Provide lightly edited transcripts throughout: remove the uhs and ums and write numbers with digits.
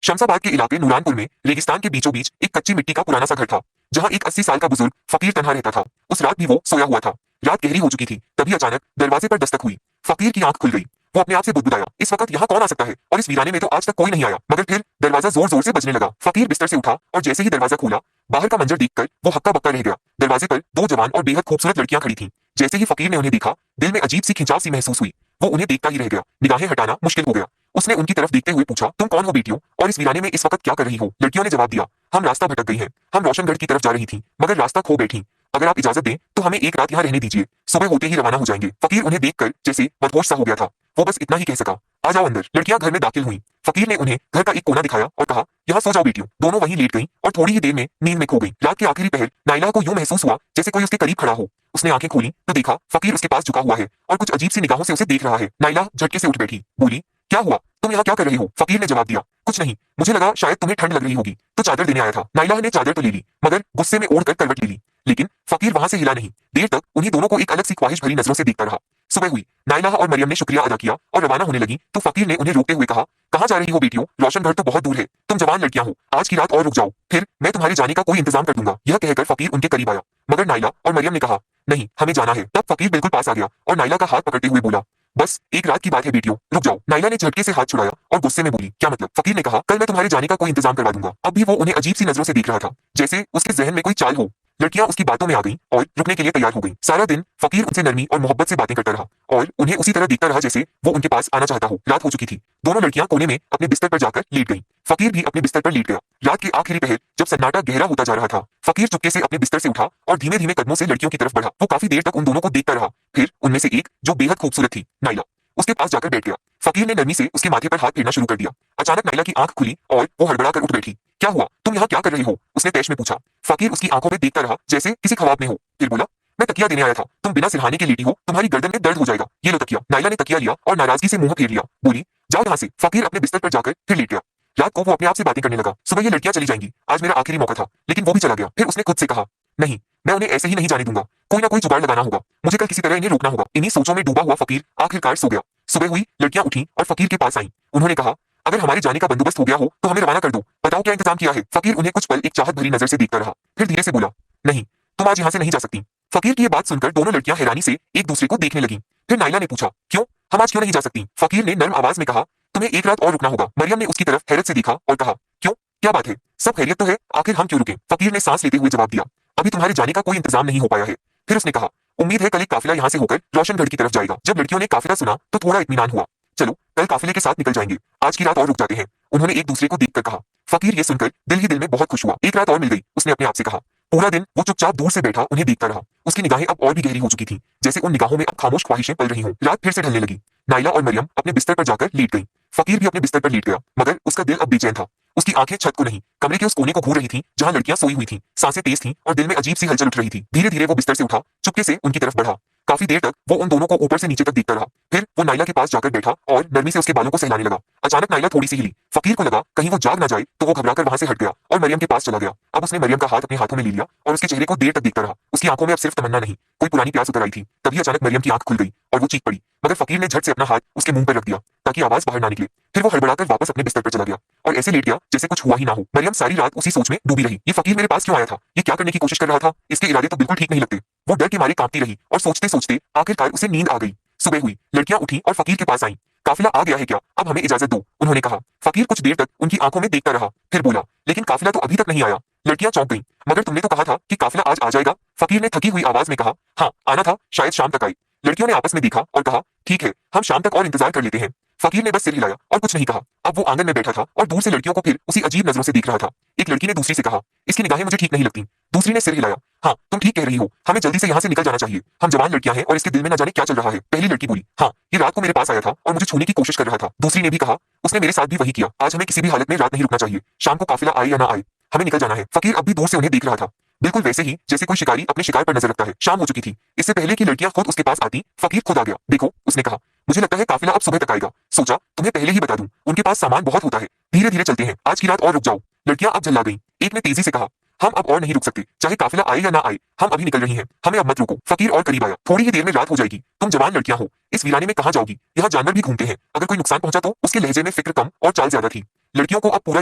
शमशाबाद के इलाके नूरानपुर में रेगिस्तान के बीचों बीच एक कच्ची मिट्टी का पुराना सा घर था, जहां एक 80 साल का बुजुर्ग फकीर तन्हा रहता था। उस रात भी वो सोया हुआ था। रात गहरी हो चुकी थी, तभी अचानक दरवाजे पर दस्तक हुई। फकीर की आंख खुल गई। वो अपने आप से बुदबुदाया, इस वक्त यहाँ कौन आ सकता है, और इस वीराने में तो आज तक कोई नहीं आया। मगर फिर दरवाजा जोर जोर से बजने लगा। फकीर बिस्तर से उठा और जैसे ही दरवाजा खोला, बाहर का मंजर देखकर वो हक्का बक्का रह गया। दरवाजे पर दो जवान और बेहद खूबसूरत लड़कियां खड़ी थीं। जैसे ही फकीर ने उन्हें देखा, दिल में अजीब सी खिंचाव सी महसूस हुई। वो उन्हें देखता ही रह गया, निगाहें हटाना मुश्किल हो गया। उसने उनकी तरफ देखते हुए पूछा, तुम कौन हो बेटियों, और इस वीराने में इस वक्त क्या कर रही हो? लड़कियों ने जवाब दिया, हम रास्ता भटक गई हैं। हम रोशनगढ़ की तरफ जा रही थीं, मगर रास्ता खो बैठी। अगर आप इजाजत दें तो हमें एक रात यहाँ रहने दीजिए, सुबह होते ही रवाना हो जाएंगे। फकीर उन्हें देखकर जैसे मदहोश सा हो गया था। वो बस इतना ही कह सका, आ जाओ अंदर। लड़कियां घर में दाखिल हुईं। फकीर ने उन्हें घर का एक कोना दिखाया और कहा, यहाँ सो जाओ बेटियों। दोनों वहीं लेट गईं और थोड़ी ही देर में नींद में खो गईं। रात के आखिरी पहर नाइला को यूं महसूस हुआ जैसे कोई उसके करीब खड़ा हो। उसने आंखें खोली तो देखा फकीर उसके पास झुका हुआ है और कुछ अजीब सी निगाहों से उसे देख रहा है। नाइला झटके से उठ बैठी, बोली, क्या हुआ, तुम यहाँ क्या कर रही हो? फकीर ने जवाब दिया, कुछ नहीं, मुझे लगा शायद तुम्हें ठंड लग रही होगी तो चादर देने आया था। नाइला ने चादर तो ले ली, मगर गुस्से में ओढ़कर करवट ले ली। लेकिन फकीर वहां से हिला नहीं। देर तक उन्हीं दोनों को एक अलग सी ख्वाहिश भरी नजरों से देखता रहा। सुबह हुई। नाइला और मरियम ने शुक्रिया अदा किया और रवाना होने लगी तो फकीर ने उन्हें रोकते हुए कहा, कहाँ जा रही हो बेटियों? रोशनगढ़ तो बहुत दूर है, तुम जवान लड़कियां हो, आज की रात और रुक जाओ, फिर मैं तुम्हारे जाने का कोई इंतजाम कर दूंगा। यह कहकर फकीर उनके करीब आया, मगर नाइला और मरियम ने कहा, नहीं, हमें जाना है। तब फकीर बिल्कुल पास आ गया और नाइला का हाथ पकड़ते हुए बोला, बस एक रात की बात है बेटियों, रुक जाओ। नाइला ने झटके से हाथ छुड़ाया और गुस्से में बोली, क्या मतलब? फकीर ने कहा, कल मैं तुम्हारे जाने का कोई इंतजाम करवा दूंगा। अब भी वो उन्हें अजीब सी नजरों से देख रहा था, जैसे उसके जहन में कोई चाल हो। लड़कियां उसकी बातों में आ गईं और रुकने के लिए तैयार हो गईं। सारा दिन फकीर उनसे नरमी और मोहब्बत से बातें करता रहा और उन्हें उसी तरह देखता रहा जैसे वो उनके पास आना चाहता हो। रात हो चुकी थी। दोनों लड़कियां कोने में अपने बिस्तर पर जाकर लेट गईं। फकीर भी अपने बिस्तर पर लेट गया। रात के आखिरी पहर जब सन्नाटा गहरा होता जा रहा था, फकीर चुपके से अपने बिस्तर से उठा और धीमे धीमे कदमों से लड़कियों की तरफ बढ़ा। वो काफी देर तक उन दोनों को देखता रहा। फिर उनमें से एक, जो बेहद खूबसूरत थी, नाइला, उसके पास जाकर बैठ गया। फकीर ने नरमी से उसके माथे पर हाथ फेरना शुरू कर दिया। अचानक नाइला की आंख खुली और वो हड़बड़ा कर उठ बैठी। क्या हुआ, तुम यहाँ क्या कर रही हो? उसने तैश में पूछा। फकीर उसकी आंखों में देखता रहा जैसे किसी ख्वाब में हो। फिर बोला, मैं तकिया देने आया था, तुम बिना सिरहाने के लेटी हो, तुम्हारी गर्दन में दर्द हो जाएगा, ये लो तकिया। नाइला ने तकिया लिया और नाराजगी से मुंह फेर लिया, बोली, जाओ यहाँ से। फकीर अपने बिस्तर पर जाकर फिर लेट गया। रात को वो अपने आप से बातें करने लगा, सुबह ये लड़कियां चली जाएंगी, आज मेरा आखिरी मौका था। लेकिन वो भी चला गया। फिर उसने खुद से कहा, नहीं, मैं उन्हें ऐसे ही नहीं जाने दूंगा, कोई ना कोई जुगाड़ लगाना होगा, मुझे कल किसी तरह इन्हें रोकना होगा। इन्हीं सोचों में डूबा हुआ फकीर आखिरकार सो गया। सुबह हुई। लड़कियां उठी और फकीर के पास आईं। उन्होंने कहा, अगर हमारे जाने का बंदोबस्त हो गया हो तो हमें रवाना कर दो, बताओ क्या इंतजाम किया है? फकीर उन्हें कुछ पल एक चाहत भरी नजर से देखता रहा, फिर धीरे से बोला, नहीं, तुम आज यहाँ से नहीं जा सकती। फकीर की ये बात सुनकर दोनों लड़कियां हैरानी से एक दूसरे को देखने लगीं। फिर नाइला ने पूछा, क्यों, हम आज क्यों नहीं जा सकती? फकीर ने नर्म आवाज में कहा, तुम्हें एक रात और रुकना होगा। मरियम ने उसकी तरफ हैरत से देखा और कहा, क्यों, क्या बात है? सब खैरियत तो है, आखिर हम क्यों रुके? फकीर ने सांस लेते हुए जवाब दिया, अभी तुम्हारे जाने का कोई इंतजाम नहीं हो पाया है। फिर उसने कहा, उम्मीद है कल एक काफिला यहाँ से होकर रोशनगढ़ की तरफ जाएगा। जब लड़कियों ने काफिला सुना तो थोड़ा इत्मीनान हुआ। चलो, कल काफिले के साथ निकल जाएंगे, आज की रात और रुक जाते हैं, उन्होंने एक दूसरे को देखकर कहा। फकीर ये सुनकर दिल ही दिल में बहुत खुश हुआ। एक रात और मिल गई, उसने अपने आप से कहा। पूरा दिन वो चुपचाप दूर से बैठा उन्हें देखता रहा। उसकी निगाहें अब और भी गहरी हो चुकी थीं, जैसे उन निगाहों में अब खामोश ख्वाहिशें पल रही हों। रात फिर से ढलने लगी। नाइला और मरियम अपने बिस्तर पर जाकर लेट गईं। फकीर भी अपने बिस्तर पर लेट गया, मगर उसका दिल अब बेचैन था। उसकी आंखें छत को नहीं, कमरे के उस कोने को घूर रही थीं जहां लड़कियां सोई हुई थीं। सांसें तेज थीं और दिल में अजीब सी हलचल उठ रही थी। धीरे धीरे वो बिस्तर से उठा, चुपके से उनकी तरफ बढ़ा। काफी देर तक वो उन दोनों को ऊपर से नीचे तक देखता रहा। फिर वो नाइला के पास जाकर बैठा और नरमी से उसके बालों को सहलाने लगा। अचानक नाइला थोड़ी सी हिली। फकीर को लगा कहीं वो जाग ना जाए, तो वो घबराकर वहां से हट गया और मरियम के पास चला गया। अब उसने मरियम का हाथ अपने हाथों में ले लिया और उसके चेहरे को देर तक देखता रहा। उसकी आंखों में अब सिर्फ तमन्ना नहीं, कोई पुरानी प्यास उतर आई थी। तभी अचानक मरियम की आंख खुल गई और वो चीख पड़ी, मगर फकीर ने झट से अपना हाथ उसके मुंह पर रख दिया ताकि आवाज बाहर ना निकले। फिर वो हड़बड़ाकर वापस अपने बिस्तर पर चला गया और ऐसे लेट गया जैसे कुछ हुआ ही ना हो। मरियम सारी रात उसी सोच में डूबी रही। ये फकीर मेरे पास क्यों आया था? ये क्या करने की कोशिश कर रहा था? इसके इरादे तो बिल्कुल ठीक नहीं लगते। वो डर के मारे कांपती रही और सोचते सोचते आखिरकार उसे नींद आ गई। सुबह हुई। लड़कियां उठी और फकीर के पास आईं। काफिला आ गया है क्या? अब हमें इजाजत दो, उन्होंने कहा। फकीर कुछ देर तक उनकी आंखों में देखता रहा, फिर बोला, लेकिन काफिला तो अभी तक नहीं आया। लड़कियां चौंक गईं। मगर तुमने तो कहा था कि काफिला आज आ जाएगा। फकीर ने थकी हुई आवाज में कहा, हाँ, आना था, शायद शाम तक आए। लड़कियों ने आपस में देखा और कहा, ठीक है, हम शाम तक और इंतजार कर लेते हैं। फकीर ने बस सिर हिलाया और कुछ नहीं कहा। अब वो आंगन में बैठा था और दूर से लड़कियों को फिर उसी अजीब नजरों से देख रहा था। एक लड़की ने दूसरी से कहा, इसकी निगाहें मुझे ठीक नहीं लगती। दूसरी ने सिर हिलाया, हाँ, तुम ठीक कह रही हो, हमें जल्दी से यहाँ से निकल जाना चाहिए। हम जवान लड़कियां हैं और इसके दिल में न जाने क्या चल रहा है। पहली लड़की बोली, हाँ, ये रात को मेरे पास आया था और मुझे छूने की कोशिश कर रहा था। दूसरी ने भी कहा, उसने मेरे साथ भी वही किया। आज हमें किसी भी हालत में रात नहीं रुकना चाहिए। शाम को काफिला आए या ना आए, हमें निकल जाना है। फकीर अब भी दूर से उन्हें देख रहा था, बिल्कुल वैसे ही जैसे कोई शिकारी अपने शिकार पर नजर रखता है। शाम हो चुकी थी। इससे पहले कि लड़कियां खुद उसके पास आती, फकीर खुद आ गया। देखो, उसने कहा, मुझे लगता है काफिला अब सुबह तक आएगा। सोचा तुम्हें पहले ही बता दूं, उनके पास सामान बहुत होता है। धीरे धीरे चलते हैं, आज की रात और रुक जाओ। लड़कियां अब जल्ला गईं। एक ने तेजी से कहा, हम अब और नहीं रुक सकते, चाहे काफिला आए या ना आए, हम अभी निकल रही हैं, हमें अब मत रोको। फकीर और करीब आया। थोड़ी ही देर में रात हो जाएगी, तुम जवान लड़कियां हो, इस वीराने में कहाँ जाओगी? यहाँ जानवर भी घूमते हैं, अगर कोई नुकसान पहुंचा तो? उसके लहजे में फिक्र कम और चाल ज्यादा थी। लड़कियों को अब पूरा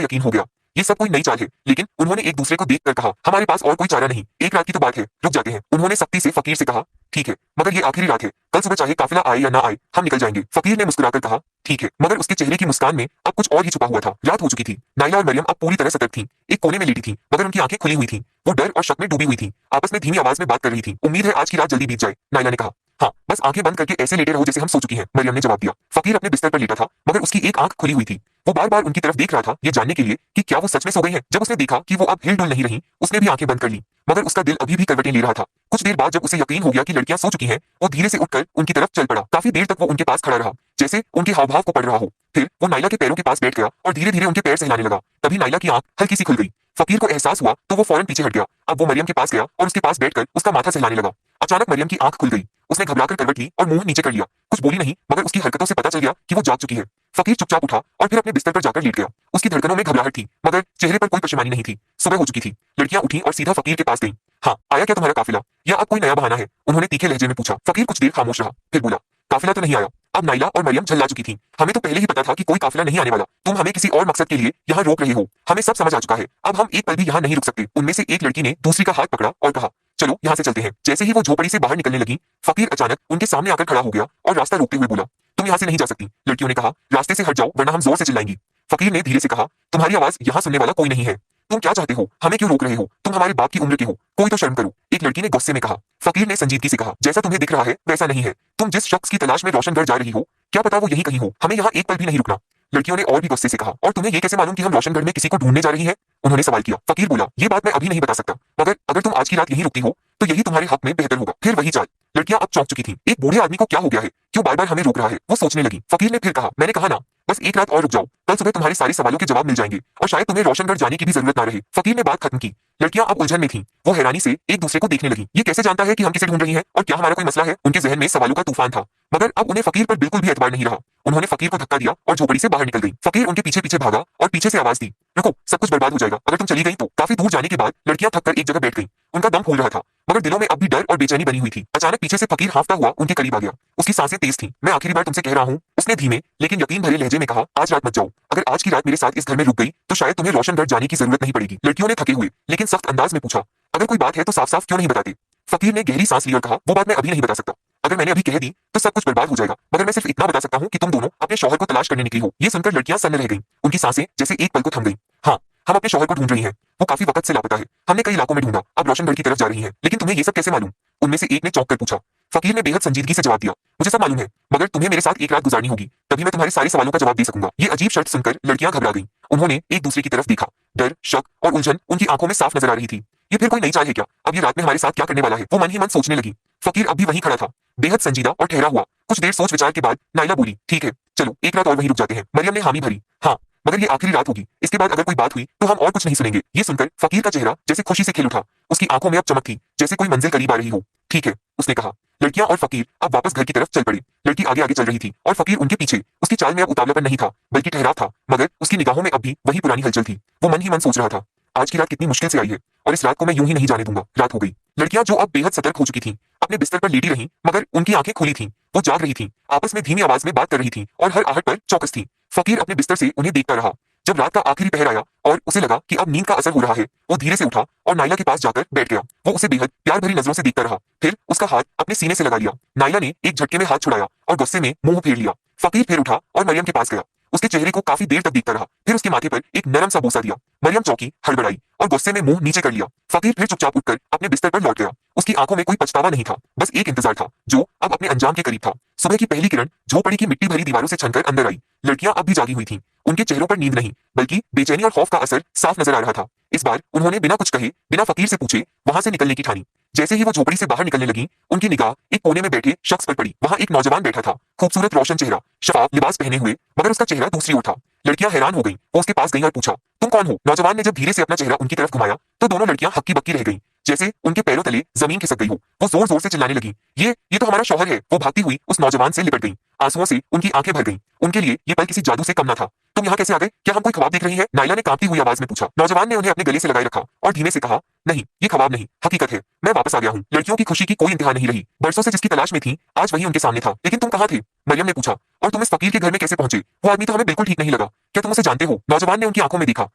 यकीन हो गया, ये सब कोई नई चाल है, लेकिन उन्होंने एक दूसरे को देखकर कहा, हमारे पास और कोई चारा नहीं, एक रात की तो बात है, रुक जाते हैं। उन्होंने सख्ती से फकीर से कहा, ठीक है, मगर ये आखिरी रात है, कल सुबह चाहे काफिला आए या ना आए, हम निकल जाएंगे। फकीर ने मुस्कुराकर कहा, ठीक है, मगर उसके चेहरे की मुस्कान में अब कुछ और ही छुपा हुआ था। रात हो चुकी थी, नाइला और मरियम अब पूरी तरह सतर्क थीं, एक कोने में लेटी थीं, मगर उनकी आंखें खुली हुई थीं। वो डर और शक में डूबी हुई थीं, आपस में धीमी आवाज में बात कर रही थीं। उम्मीद है आज की रात जल्दी बीत जाए, नाइला ने कहा। हाँ, बस आंखें बंद करके ऐसे लेटे रहो जैसे हम सो चुकी हैं, मरियम ने जवाब दिया। फकीर अपने बिस्तर पर लेटा था, मगर उसकी एक आंख खुली हुई थी। वो बार बार उनकी तरफ देख रहा था, ये जानने के लिए कि क्या वो सच में सो गई हैं। जब उसने देखा कि वो अब हिल डुल नहीं रही, उसने भी आंखें बंद कर ली, मगर उसका दिल अभी भी करवटें ले रहा था। कुछ देर बाद जब उसे यकीन हो गया कि लड़कियां सो चुकी हैं, वो धीरे से उठकर उनकी तरफ चल पड़ा। काफी देर तक वो उनके पास खड़ा रहा, जैसे उनके हाव भाव को पढ़ रहा हो। फिर वो नाइला के पैरों के पास बैठ गया और धीरे धीरे उनके पैर सहलाने लगा। तभी नाइला की आंख हल्की सी खुल गई। फकीर को एहसास हुआ तो वो फौरन पीछे हट गया। अब वो मरियम के पास गया और उसके पास बैठकर उसका माथा सहलाने लगा। अचानक मरियम की आंख खुल गई, उसने घबराकर करवट ली और मुंह नीचे कर लिया। कुछ बोली नहीं, मगर उसकी हरकतों से पता चल गया कि वो जाग चुकी है। फकीर चुपचाप उठा और फिर अपने बिस्तर पर जाकर लेट गया। उसकी धड़कनों में घबराहट थी, मगर चेहरे पर कोई परेशानी नहीं थी। सुबह हो चुकी थी। लड़कियां उठी और सीधा फकीर के पास गईं। हाँ, आया क्या तुम्हारा काफिला, या अब कोई नया बहाना है? उन्होंने तीखे लहजे में पूछा। फकीर कुछ देर खामोश रहा, फिर बोला, काफिला तो नहीं आया। अब नाइला और मरियम झल्ला चुकी थीं। हमें तो पहले ही पता था कि कोई काफिला नहीं आने वाला। तुम हमें किसी और मकसद के लिए यहाँ रोक रहे हो। हमें सब समझ आ चुका है, अब हम एक पल भी यहाँ नहीं रुक सकते। उनमें से एक लड़की ने दूसरी का हाथ पकड़ा और कहा, चलो यहाँ से चलते हैं। जैसे ही वो झोपड़ी से बाहर निकलने लगी, फकीर अचानक उनके सामने आकर खड़ा हो गया और रास्ता रोकते हुए बोला, तुम यहाँ से नहीं जा सकती। लड़कियों ने कहा, रास्ते से हट जाओ वरना हम जोर से चिल्लाएंगी। फकीर ने धीरे से कहा, तुम्हारी आवाज यहाँ सुनने वाला कोई नहीं है। तुम क्या चाहते हो? हमें क्यों रोक रहे हो? तुम हमारे बाप की उम्र के हो, कोई तो शर्म करो। एक लड़की ने गुस्से में कहा। फकीर ने संजीदगी से कहा, जैसा तुम्हें दिख रहा है वैसा नहीं है। तुम जिस शख्स की तलाश में रोशनगढ़ जा रही हो, क्या पता वो यही कहीं हो। हमें यहाँ एक पल भी नहीं रुकना। लड़कियों ने और भी गुस्से से कहा, और तुम्हें ये कैसे मालूम कि हम रोशनगढ़ में किसी को ढूंढने जा रही हैं? उन्होंने सवाल किया। फकीर बोला, ये बात मैं अभी नहीं बता सकता, मगर अगर तुम आज की रात यहीं रुकती हो तो यही तुम्हारे हक में बेहतर होगा। फिर वही चाल। लड़कियां अब चौंक चुकी थीं। एक बूढ़े आदमी को क्या हो गया है, क्यों बार बार हमें रोक रहा है? वो सोचने लगी। फकीर ने फिर कहा, मैंने कहा ना, बस एक रात और रुक जाओ, कल सुबह तुम्हारे सारे सवालों के जवाब मिल जाएंगे और शायद तुम्हें रोशनगढ़ जाने की भी जरूरत ना रहे। फकीर ने बात खत्म की। लड़कियां अब उलझन में थीं। वो हैरानी से एक दूसरे को देखने लगी। ये कैसे जानता है कि हम किसे ढूंढ रही हैं, और क्या हमारा कोई मसला है? उनके जहन में सवालों का तूफान था, मगर अब उन्हें फकीर पर बिल्कुल भी एतबार नहीं रहा। उन्होंने फकीर को धक्का दिया और झोपड़ी से बाहर निकल गई। फकीर उनके पीछे पीछे भागा और पीछे से आवाज दी, रुको, सब कुछ बर्बाद हो जाएगा अगर तुम चली गई तो। काफी दूर जाने के बाद लड़कियां थककर एक जगह बैठ गईं। उनका दम फूल रहा था, मगर दिलों में अब भी डर और बेचैनी बनी हुई थी। अचानक पीछे से फकीर हांफता हुआ उनके करीब आ गया। उसकी सांसें तेज थीं। मैं आखिरी बार तुमसे कह रहा हूँ, उसने धीमे लेकिन यकीन भरे लहजे में कहा, आज रात मत जाओ। अगर आज की रात मेरे साथ इस घर में रुक गई तो शायद तुम्हें रोशनगढ़ जाने की जरूरत नहीं पड़ेगी। लड़कियों ने थके हुए लेकिन सख्त अंदाज में पूछा, अगर कोई बात है तो साफ साफ क्यों नहीं बताते? फकीर ने गहरी सांस ली और कहा, वो बात मैं अभी नहीं बता सकता। अगर मैंने अभी कह दी तो सब कुछ बर्बाद हो जाएगा, मगर मैं सिर्फ इतना बता सकता हूँ कि तुम दोनों अपने शौहर को तलाश करने निकली हो। ये सुनकर लड़कियां सन्न रह गईं। उनकी सांसें जैसे एक पल को थम गईं। हाँ, हम अपने शौहर को ढूंढ रही हैं। वो काफी वक्त से लापता है। हमने कई इलाकों में ढूंढा, अब रोशनगढ़ की तरफ जा रही हैं। लेकिन तुम्हें ये सब कैसे मालूम? उनमें से एक ने चौंक कर पूछा। फकीर ने बेहद संजीदगी से जवाब दिया, मुझे सब मालूम है, मगर तुम्हें मेरे साथ एक रात गुजारनी होगी, तभी मैं तुम्हारे सारे सवालों का जवाब दे सकूंगा। ये अजीब शर्त सुनकर लड़कियां घबरा गईं। उन्होंने एक दूसरे की तरफ देखा। डर, शक और उलझन उनकी आंखों में साफ नजर आ रही थी। ये फिर कोई नई चाल है क्या? अब ये रात में हमारे साथ क्या करने वाला है? वो मन ही मन सोचने लगी। फकीर अब भी वहीं खड़ा था, बेहद संजीदा और ठहरा हुआ। कुछ देर सोच विचार के बाद नाइला बोली, ठीक है, चलो एक रात और वहीं रुक जाते हैं। मरियम ने हामी भरी। हाँ, मगर ये आखिरी रात होगी, इसके बाद अगर कोई बात हुई तो हम और कुछ नहीं सुनेंगे। ये सुनकर फकीर का चेहरा जैसे खुशी से खिल उठा। उसकी आंखों में अब चमक थी, जैसे कोई मंजिल करीब आ रही हो। ठीक है, उसने कहा। लड़कियां और फकीर अब वापस घर की तरफ चल पड़े। लड़की आगे आगे चल रही थी और फकीर उनके पीछे। उसकी चाल में अब उतावलापन नहीं था, बल्कि ठहराव था, मगर उसकी निगाहों में अब भी वही पुरानी हलचल थी। वो मन ही मन सोच रहा था, आज की रात कितनी मुश्किल से आई है, और इस रात को मैं यूं ही नहीं जाने दूंगा। रात हो गई। लड़कियां जो अब बेहद सतर्क हो चुकी थीं, अपने बिस्तर पर लेटी रहीं, मगर उनकी आंखें खुली थीं। वो जाग रही थीं, आपस में धीमी आवाज में बात कर रही थीं और हर आहट पर चौकस थीं। फकीर अपने बिस्तर से उन्हें देखता रहा। जब रात का आखिरी पहर आया और उसे लगा कि अब नींद का असर हो रहा है, वो धीरे से उठा और नाइला के पास जाकर बैठ गया। वो उसे बेहद प्यार भरी नजरों से देखता रहा, फिर उसका हाथ अपने सीने से लगा लिया। नाइला ने एक झटके में हाथ छुड़ाया और गुस्से में मुंह फेर लिया। फकीर फिर उठा और मरियम के पास गया। उसके चेहरे को काफी देर तक देखता रहा, फिर उसके माथे पर एक नरम सा बोसा दिया। मरियम चौंकी, हड़बड़ाई और गुस्से में मुंह नीचे कर लिया। फकीर फिर चुपचाप उठकर अपने बिस्तर पर लौट गया। उसकी आंखों में कोई पछतावा नहीं था, बस एक इंतजार था जो अब अपने अंजाम के करीब था। सुबह की पहली किरण झोपड़ी की मिट्टी भरी दीवारों से छनकर अंदर आई। लड़कियां अब भी जागी हुई थीं। उनके चेहरों पर नींद नहीं, बल्कि बेचैनी और खौफ का असर साफ नजर आ रहा था। इस बार उन्होंने बिना कुछ कहे, बिना फकीर से पूछे वहां से निकलने की ठानी। जैसे ही वो झोपड़ी से बाहर निकलने लगी, उनकी निगाह एक कोने में बैठे शख्स पर पड़ी। वहां एक नौजवान बैठा था, खूबसूरत रोशन चेहरा, शफाफ लिबास पहने हुए, मगर उसका चेहरा दूसरी ओर था। लड़कियां हैरान हो गईं। वो उसके पास गईं और पूछा, तुम कौन हो? नौजवान ने जब धीरे से अपना चेहरा उनकी तरफ घुमाया तो दोनों लड़कियां हक्की बक्की रह गईं, जैसे उनके पैरों तले जमीन खिसक गई हो। वो जोर जोर से चिल्लाने लगी, ये तो हमारा शौहर है। वो भागती हुई उस नौजवान से लिपट गई। आंसुओं से उनकी आंखें भर गईं। उनके लिए ये पल किसी जादू से कम न था। तुम यहाँ कैसे आ गए? क्या हम कोई ख्वाब देख रही हैं? नायला ने कांपती हुई आवाज में पूछा। नौजवान ने उन्हें अपने गले से लगाए रखा और धीमे से कहा, नहीं, ये ख्वाब नहीं, हकीकत है। मैं वापस आ गया हूँ। लड़कियों की खुशी की कोई इंतहा नहीं रही। बरसों से जिसकी तलाश में थी, आज वही उनके सामने था। लेकिन तुम कहाँ थे? मरियम ने पूछा। और तुम इस फकीर के घर में कैसे पहुंचे? वो आदमी तो हमें बिल्कुल ठीक नहीं लगा। क्या तुम उसे जानते हो? नौजवान ने उनकी आंखों में देखा।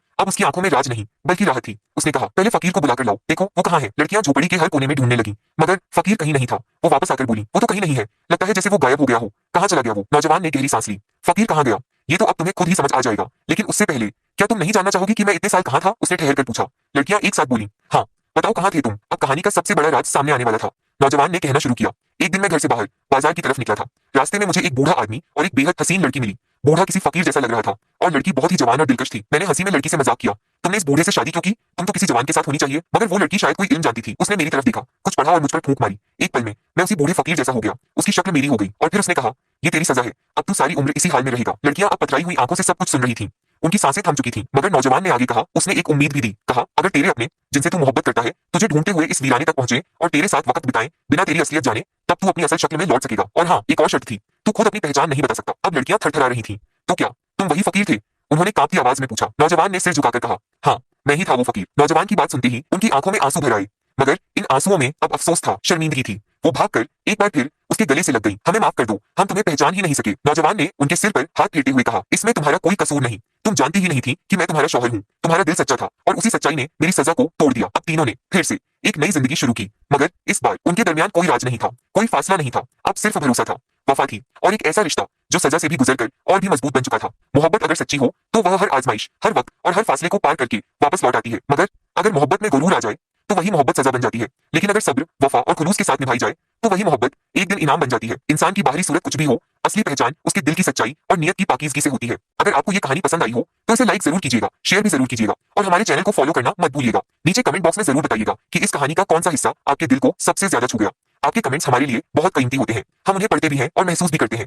अब उसकी आंखों में राज नहीं, बल्कि राहत थी। उसने कहा, पहले फकीर को बुलाकर लाओ। देखो वो कहाँ है? लड़कियां झोपड़ी के हर कोने में ढूंढने लगी, मगर फकीर कहीं नहीं था। वो वापस आकर बोली, वो तो कहीं नहीं है। लगता है जैसे वो गायब हो गया हो। कहाँ चला गया वो? नौजवान ने गहरी सांस ली। फकीर कहाँ गया? ये तो अब तुम्हें खुद ही समझ आ जाएगा, लेकिन उससे पहले क्या तुम नहीं जानना चाहोगी कि मैं इतने साल कहाँ था? उसने ठहर कर पूछा। लड़कियां एक साथ बोली, हाँ, बताओ कहाँ थे तुम? अब कहानी का सबसे बड़ा राज सामने आने वाला था। नौजवान ने कहना शुरू किया। एक दिन मैं घर से बाहर बाजार की तरफ निकला था। रास्ते में मुझे एक बूढ़ा आदमी और एक बेहद हसीन लड़की मिली। बूढ़ा किसी फकीर जैसा लग रहा था और लड़की बहुत ही जवान और दिलकश थी। मैंने हंसी में लड़की से मजाक किया, तुमने इस बूढ़े से शादी क्यों की? तुम तो किसी जवान के साथ होनी चाहिए। मगर वो लड़की शायद कोई इल्म जानती थी। उसने मेरी तरफ देखा, कुछ पढ़ा और मुझ पर फूंक मारी। एक पल में मैं उसी बूढ़े फकीर जैसा हो गया। उसकी शक्ल मेरी हो गई और फिर उसने कहा, ये तेरी सजा है। अब तू सारी उम्र इसी हाल में रहेगा। लड़कियां अब पथराई हुई आंखों से सब कुछ सुन रही थीं। उनकी सांसें थम चुकी थीं, मगर नौजवान ने आगे कहा, उसने एक उम्मीद भी दी। कहा, अगर तेरे अपने, जिनसे तू मोहब्बत करता है, तुझे ढूंढते हुए इस वीराने तक पहुंचे और तेरे साथ वक्त बिताएं बिना तेरी असलियत जाने, तब तू अपनी असल शक्ल में लौट सकेगा। और हाँ, एक और शर्त थी, तू खुद अपनी पहचान नहीं बता सकता। अब लड़कियां थरथरा रही थीं। तो क्या तुम वही फकीर थे? उन्होंने कांपती आवाज में पूछा। नौजवान ने सिर झुकाकर कहा, हाँ, मैं ही था वो फकीर। नौजवान की बात सुनते ही उनकी आंखों में आंसू भर आए, मगर इन आंसुओं में अब अफसोस था, शर्मिंदगी थी। वो भागकर एक बार फिर उसके गले से लग गई। हमें माफ कर दो, हम तुम्हें पहचान ही नहीं सके। नौजवान ने उनके सिर पर हाथ फेरते हुए कहा, इसमें तुम्हारा कोई कसूर नहीं। तुम जानती ही नहीं थी कि मैं तुम्हारा शौहर हूँ। तुम्हारा दिल सच्चा था और उसी सच्चाई ने मेरी सजा को तोड़ दिया। अब तीनों ने फिर से एक नई जिंदगी शुरू की, मगर इस बार उनके दरमियान कोई राज नहीं था, कोई फासला नहीं था। अब सिर्फ भरोसा था, वफा थी और एक ऐसा रिश्ता जो सजा से भी गुजरकर और भी मजबूत बन चुका था। मोहब्बत अगर सच्ची हो तो वह हर आजमाइश, हर वक्त और हर फासले को पार करके वापस लौट आती है। मगर अगर मोहब्बत में गुरूर आ जाए तो वही मोहब्बत सजा बन जाती है। लेकिन अगर सब्र, वफा और खुलूस के साथ निभाई जाए तो वही मोहब्बत एक दिन इनाम बन जाती है। इंसान की बाहरी सूरत कुछ भी हो, असली पहचान उसके दिल की सच्चाई और नियत की पाकीज़गी से होती है। अगर आपको ये कहानी पसंद आई हो तो इसे लाइक जरूर कीजिएगा, शेयर भी जरूर कीजिएगा और हमारे चैनल को फॉलो करना मत भूलिएगा। नीचे कमेंट बॉक्स में जरूर बताइएगा कि इस कहानी का कौन सा हिस्सा आपके दिल को सबसे ज्यादा छू गया। आपके कमेंट्स हमारे लिए बहुत कीमती होते हैं। हम उन्हें पढ़ते भी हैं और महसूस भी करते हैं।